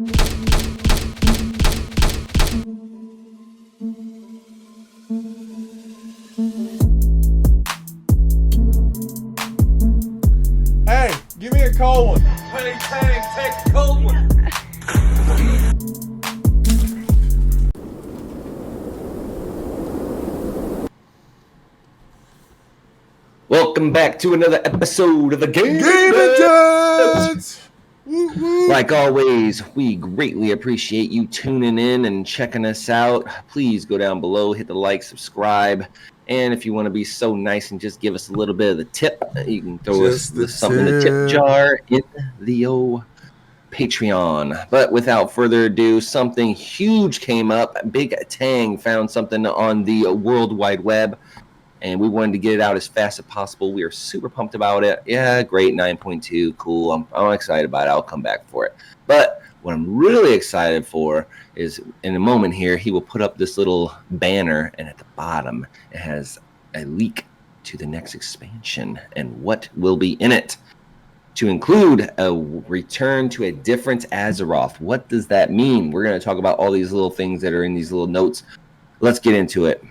Hey, give me a cold one. Hey, Tang, take a cold one. Welcome back to another episode of the Game Dudes! Woo, woo. Like always, we greatly appreciate you tuning in and checking us out. Please go down below, hit the like, subscribe, and if you want to be so nice and just give us a little bit of the tip, you can throw Just the us something in the tip jar in the old Patreon. But without further ado, something huge came up. Big Tang found something on the World Wide Web, and we wanted to get it out as fast as possible. We are super pumped about it. Yeah, great, 9.2, cool. I'm excited about it. I'll come back for it. But what I'm really excited for is in a moment here, he will put up this little banner, and at the bottom, it has a link to the next expansion and what will be in it. To include a return to a different Azeroth. What does that mean? We're going to talk about all these little things that are in these little notes. Let's get into it.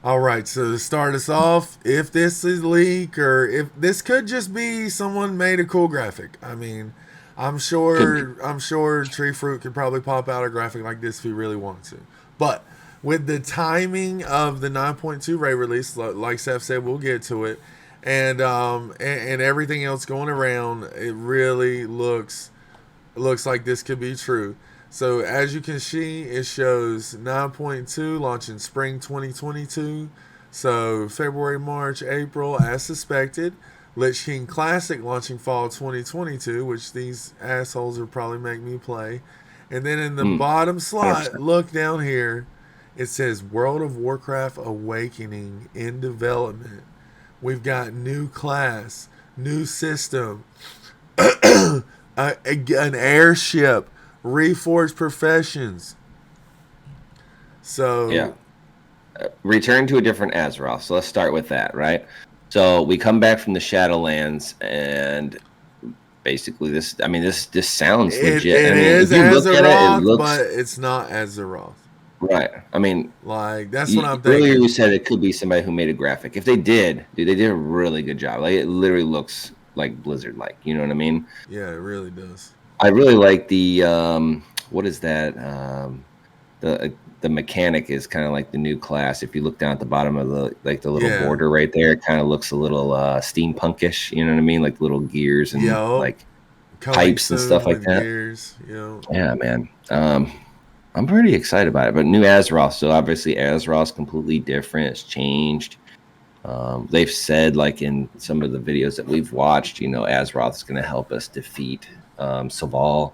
All right, so to start us off, if this is leak or if this could just be someone made a cool graphic. I mean, I'm sure Tree Fruit could probably pop out a graphic like this if he really wanted to. But with the timing of the 9.2 Ray release, like Seth said, we'll get to it, and everything else going around, it really looks like this could be true. So as you can see, it shows 9.2 launching spring 2022. So February, March, April, as suspected. Lich King Classic launching fall 2022, which these assholes will probably make me play. And then in the bottom slot, look down here, it says World of Warcraft Awakening in development. We've got new class, new system, an airship, Reforged Professions. So yeah, return to a different Azeroth. So let's start with that, right? So we come back from the Shadowlands, and basically this sounds legit. It is Azeroth, but it's not Azeroth. Right. I mean, like that's what I'm thinking. Earlier you said it could be somebody who made a graphic. If they did, dude, they did a really good job. Like it literally looks like Blizzard-like. You know what I mean? Yeah, it really does. I really like the what is that? The mechanic is kind of like the new class. If you look down at the bottom of the little border right there, it kind of looks a little steampunkish. You know what I mean? Like little gears and like pipes and stuff like that. Gears, yeah, man. I'm pretty excited about it. But new Azeroth, so obviously Azeroth's completely different. It's changed. They've said, like in some of the videos that we've watched, Azeroth's going to help us defeat Saval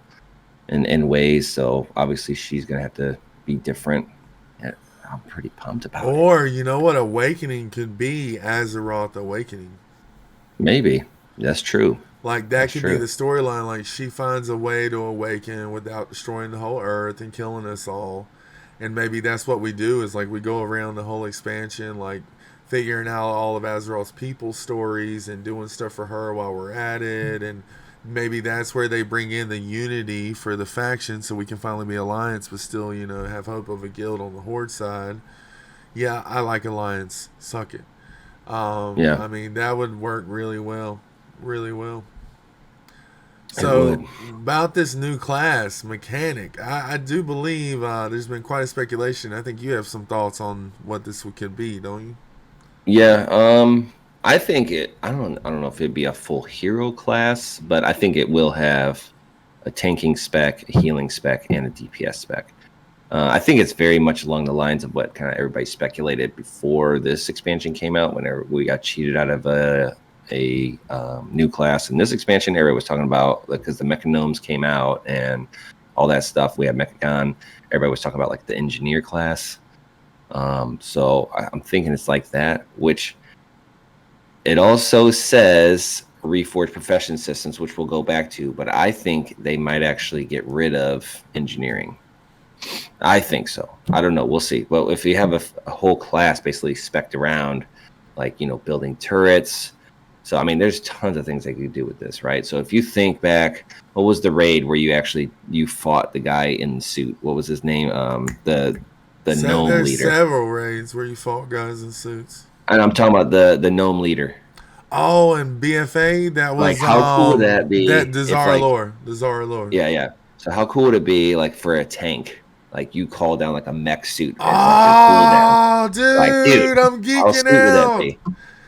in ways. So obviously she's going to have to be different. I'm pretty pumped about it. Or you know what Awakening could be? Azeroth Awakening. Maybe. That's true. Like that could be the storyline. Like she finds a way to awaken without destroying the whole earth and killing us all. And maybe that's what we do is like we go around the whole expansion, like figuring out all of Azeroth's people stories and doing stuff for her while we're at it. And maybe that's where they bring in the unity for the faction so we can finally be Alliance, but still, have hope of a guild on the Horde side. Yeah, I like Alliance. Suck it. I mean, that would work really well. Really well. So, about this new class, Mechanic, I do believe there's been quite a speculation. I think you have some thoughts on what this could be, don't you? Yeah, I think I don't know if it'd be a full hero class, but I think it will have a tanking spec, a healing spec, and a DPS spec. I think it's very much along the lines of what kind of everybody speculated before this expansion came out, whenever we got cheated out of a new class. In this expansion, everybody was talking about, because the Mechanomes came out and all that stuff. We had Mechagon. Everybody was talking about like the engineer class. So I'm thinking it's like that, which it also says Reforged Profession systems, which we'll go back to, but I think they might actually get rid of engineering. I think so. I don't know. We'll see. Well, if you have a whole class basically spec'd around, like, building turrets, So I mean, there's tons of things they could do with this, right? So if you think back, what was the raid where you fought the guy in the suit? What was his name? The gnome There's leader. several raids where you fought guys in suits. And I'm talking about the gnome leader. Oh, and BFA, that Like, was how cool would that be? that If like, Desire Lore. yeah. So how cool would it be, like, for a tank? Like, you call down like a mech suit as Oh, like your cooldown. Like, dude, I'm how geeking sweet would that out. be?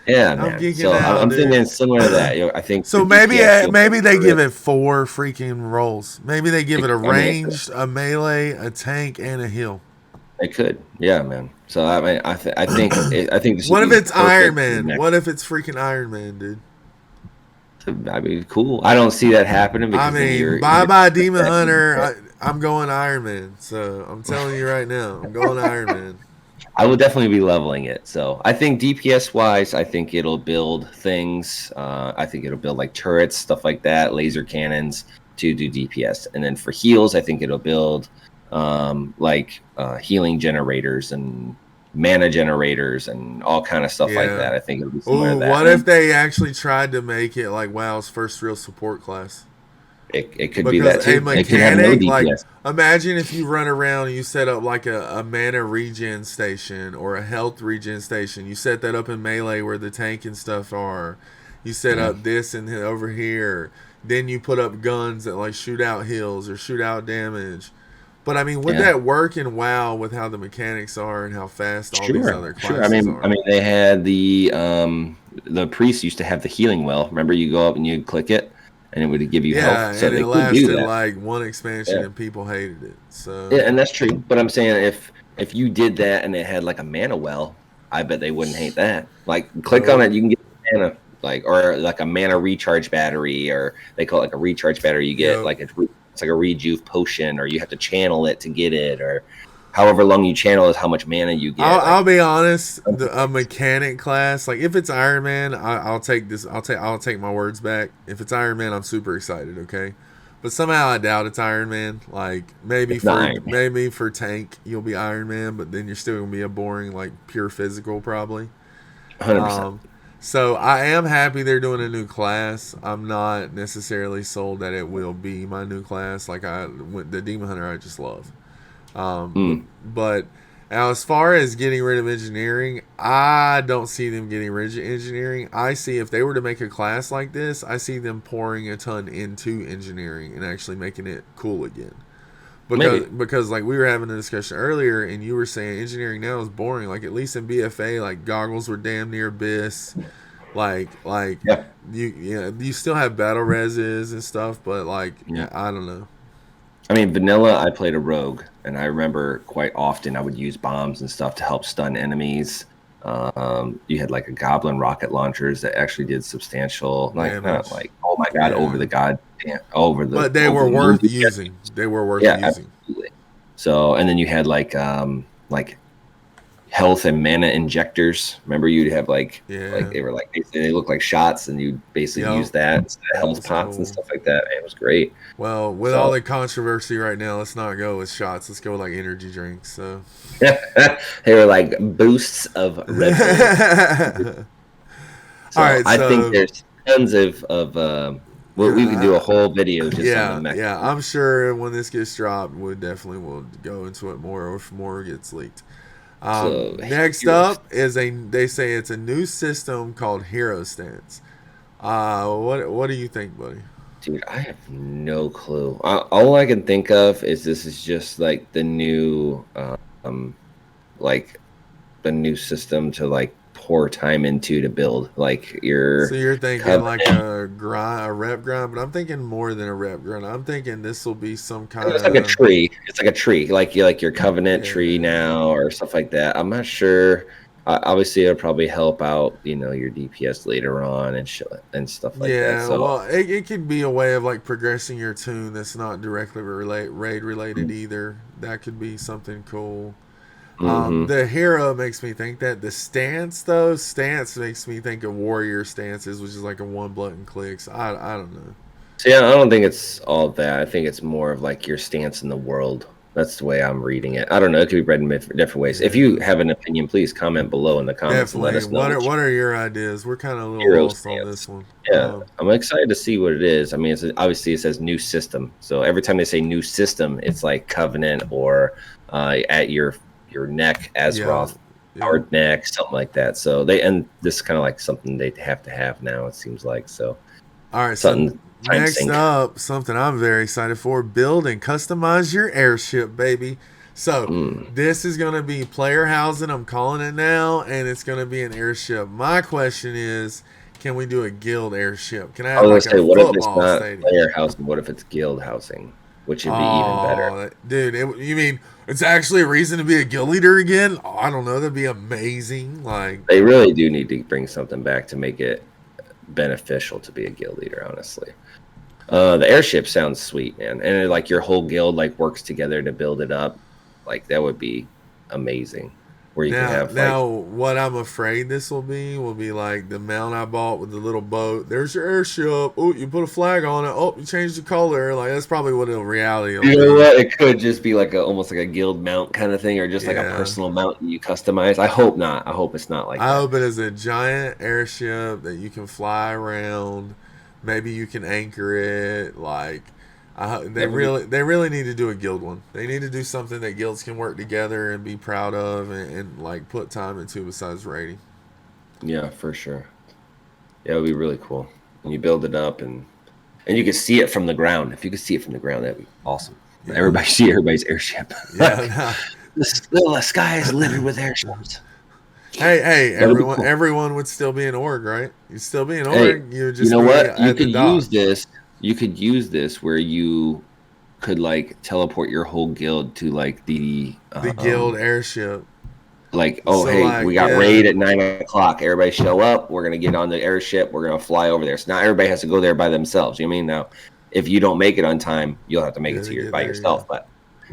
Yeah, I'm man. geeking So out, I'm dude. thinking similar to that. You know, I think So the DPS maybe they give it 4 freaking rolls. Maybe they give it a I mean, ranged, a melee, a tank, and a heal. They could, yeah, man. So I mean, I think this What would if be it's Iron perfect Man? What if it's freaking Iron Man, dude? I mean, cool. I don't see that happening I because then mean, bye Demon Hunter. I'm going Iron Man. So I'm telling you right now, I'm going Iron Man. I will definitely be leveling it. So I think DPS wise, I think it'll build things. I think it'll build like turrets, stuff like that, laser cannons to do DPS. And then for heals, I think it'll build healing generators and mana generators and all kind of stuff like that. I think it'll be similar to that. What if they actually tried to make it like WoW's first real support class? It could be that too. A mechanic, it could have no DPS. like imagine if you run around and you set up like a mana regen station or a health regen station. You set that up in melee where the tank and stuff are. You set up this and over here. Then you put up guns that like shoot out heals or shoot out damage. But I mean, would that work in WoW with how the mechanics are and how fast all these other classes are? I mean, they had the priests used to have the healing well. Remember, you go up and you click it, and it would give you health. So and they it could do lasted that. like one expansion, and people hated it. So yeah, and that's true. But I'm saying if you did that and it had like a mana well, I bet they wouldn't hate that. Like, click on it, you can get mana, or like a mana recharge battery, or they call it like a recharge battery. You get it's like a rejuve potion, or you have to channel it to get it, or however long you channel is how much mana you get. I'll be honest, a mechanic class, like if it's Iron Man, I'll take this. I'll take my words back. If it's Iron Man, I'm super excited. Okay, but somehow I doubt it's Iron Man. Like maybe for tank you'll be Iron Man, but then you're still gonna be a boring like pure physical probably. 100%. So I am happy they're doing a new class. I'm not necessarily sold that it will be my new class. Like the Demon Hunter, I just love. But now, as far as getting rid of engineering, I don't see them getting rid of engineering. I see if they were to make a class like this, I see them pouring a ton into engineering and actually making it cool again. Because like we were having a discussion earlier, and you were saying engineering now is boring. Like at least in BFA, like goggles were damn near abyss. You still have battle reses and stuff, but I don't know. I mean, vanilla, I played a rogue, and I remember quite often I would use bombs and stuff to help stun enemies. You had like a goblin rocket launchers that actually did substantial, not like oh my god, but they were worth using. They were worth using. Absolutely. So, and then you had like health and mana injectors. Remember, you'd have like they were like they looked like shots, and you basically use that instead of health pots and stuff like that. It was great. Well, with all the controversy right now, let's not go with shots. Let's go with like energy drinks. So they were like boosts of Red Bull. So all right, I think there's tons of we can do a whole video just on the mech. Yeah, I'm sure when this gets dropped, we definitely will go into it more, or if more gets leaked. Next up is they say it's a new system called Hero Stance. What do you think, buddy? Dude, I have no clue. All I can think of is this is just like the new the new system to like pour time into to build like your. So you're thinking like a rep grind, but I'm thinking more than a rep grind. I'm thinking this will be some kind of. It's like a tree. It's like a tree, like your covenant tree now or stuff like that. I'm not sure. Obviously, it'll probably help out, your DPS later on and stuff like that. Yeah, so, well, it could be a way of like progressing your tune that's not directly raid related either. That could be something cool. The hero makes me think that. The stance makes me think of warrior stances, which is like a one button clicks. I don't know. So yeah, I don't think it's all that. I think it's more of like your stance in the world. That's the way I'm reading it. I don't know. It could be read in different ways. If you have an opinion, please comment below in the comments and let Definitely. us know. What are your ideas? We're kind of a little Hero lost on stance. this one. Yeah, I'm excited to see what it is. I mean, obviously it says new system. So every time they say new system, it's like Covenant or at your neck, Azeroth, hard neck, something like that. So this is kind of like something they have to have now. It seems like so. All right. Something. So next up, something I'm very excited for: build and customize your airship, baby. So this is going to be player housing. I'm calling it now, and it's going to be an airship. My question is, can we do a guild airship? Can I have like a what if it's football not stadium? Player housing? What if it's guild housing? Which would be even better. Dude, you mean it's actually a reason to be a guild leader again? Oh, I don't know. That'd be amazing. Like they really do need to bring something back to make it beneficial to be a guild leader, honestly. The airship sounds sweet, man, and like your whole guild like works together to build it up. Like that would be amazing. Where you can have what I'm afraid this will be like the mount I bought with the little boat. There's your airship. Oh, you put a flag on it. Oh, you changed the color. Like that's probably what in reality will be. You know what? It could just be like almost like a guild mount kind of thing, or just like a personal mount you customize. I hope not. I hope it's not like that. I hope it is a giant airship that you can fly around. Maybe you can anchor it. Like they really need to do a guild one. They need to do something that guilds can work together and be proud of and like put time into besides raiding. Yeah, for sure. Yeah, it would be really cool. And you build it up and you can see it from the ground. If you could see it from the ground, that'd be awesome. Yeah. Everybody see everybody's airship. Yeah, the sky is littered with airships. Hey, everyone would still be an org, right? You'd still be an org. You know what? You could use this. You could use this where you could like teleport your whole guild to like the guild airship. Like, we got raid at 9 o'clock. Everybody show up. We're gonna get on the airship. We're gonna fly over there. So now everybody has to go there by themselves. You know what I mean? Now, if you don't make it on time, you'll have to make it by yourself. But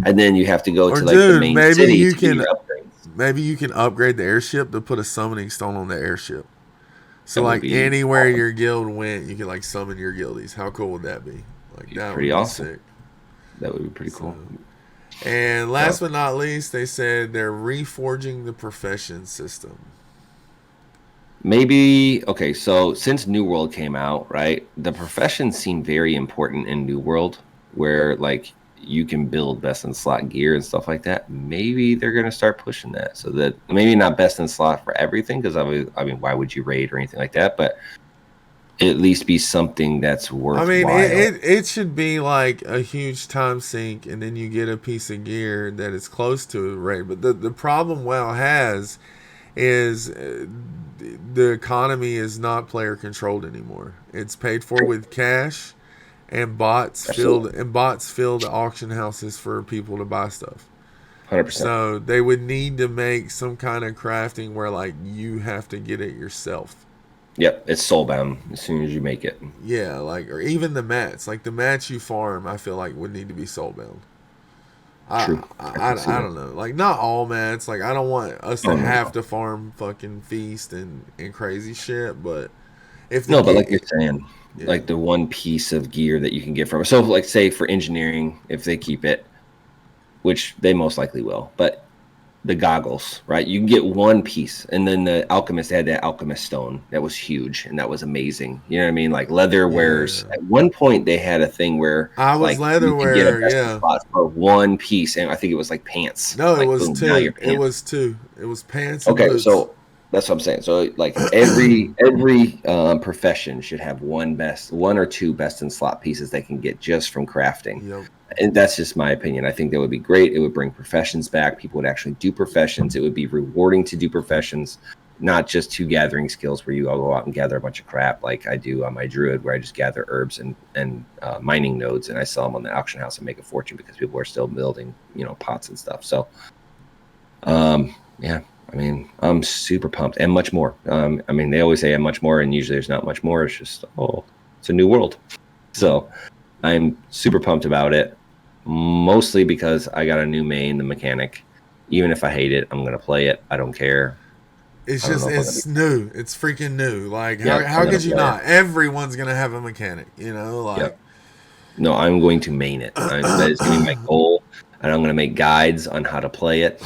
and then you have to go to like the main city to get your upgrades. Maybe you can upgrade the airship to put a summoning stone on the airship. So like anywhere your guild went, you can like summon your guildies. How cool would that be? Like that pretty would be awesome. Sick. That would be pretty cool. And last but not least, they said they're reforging the profession system. Maybe so since New World came out, right? The professions seem very important in New World, where like you can build best in slot gear and stuff like that. Maybe they're gonna start pushing that, so that maybe not best in slot for everything, because I mean, why would you raid or anything like that? But at least be something that's worthwhile. I mean, it should be like a huge time sink, and then you get a piece of gear that is close to a raid. But the problem WoW has is the economy is not player controlled anymore. It's paid for with cash. And bots fill the auction houses for people to buy stuff. 100%. So they would need to make some kind of crafting where like you have to get it yourself. Yep, it's soulbound as soon as you make it. Yeah, like or even the mats, like the mats you farm, I feel like would need to be soulbound. True. I don't know, like not all mats. Like I don't want us to have to farm fucking feast and crazy shit, but if but like you're saying. Yeah. Like the one piece of gear that you can get from it. So like say for engineering, if they keep it, which they most likely will, but the goggles, right? You can get one piece. And then the alchemist, they had that alchemist stone that was huge and that was amazing. You know what I mean? Like leather wears. At one point they had a thing where leather wear, for one piece, and I think it was like pants. No, like, it was two. It was two. It was pants and boots. So that's what I'm saying. So like every profession should have one or two best in slot pieces they can get just from crafting. Yep. And that's just my opinion. I think that would be great. It would bring professions back. People would actually do professions. It would be rewarding to do professions, not just two gathering skills where you all go out and gather a bunch of crap like I do on my druid, where I just gather herbs and mining nodes and I sell them on the auction house and make a fortune because people are still building, pots and stuff. So, yeah. I mean, I'm super pumped and much more. I mean, they always say and much more, and usually there's not much more. It's just, it's a new world. So I'm super pumped about it, mostly because I got a new main, the mechanic. Even if I hate it, I'm going to play it. I don't care. It's new. It's freaking new. Like, how could you not? Everyone's going to have a mechanic, like. Yep. No, I'm going to main it. That is going to be my goal. and I'm going to make guides on how to play it.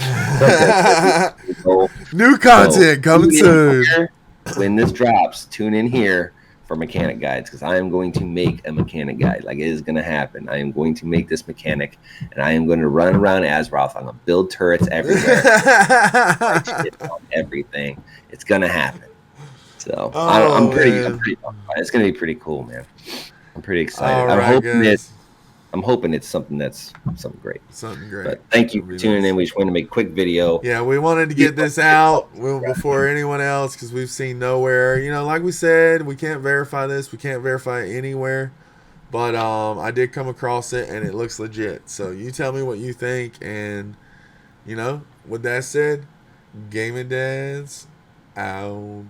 New content coming soon. When this drops, tune in here for mechanic guides, because I am going to make a mechanic guide. Like, it is going to happen. I am going to make this mechanic, and I am going to run around Azeroth. I'm going to build turrets everywhere. Everything. It's going to happen. So I'm pretty. It's going to be pretty cool, man. I'm pretty excited. I'm hoping it's something great. Something great. But thank you for tuning in. We just wanted to make a quick video. Yeah, we wanted to get this out before anyone else, because we've seen nowhere. You know, like we said, we can't verify this. We can't verify it anywhere. But I did come across it, and it looks legit. So you tell me what you think. And, you know, with that said, Gaming Dads out.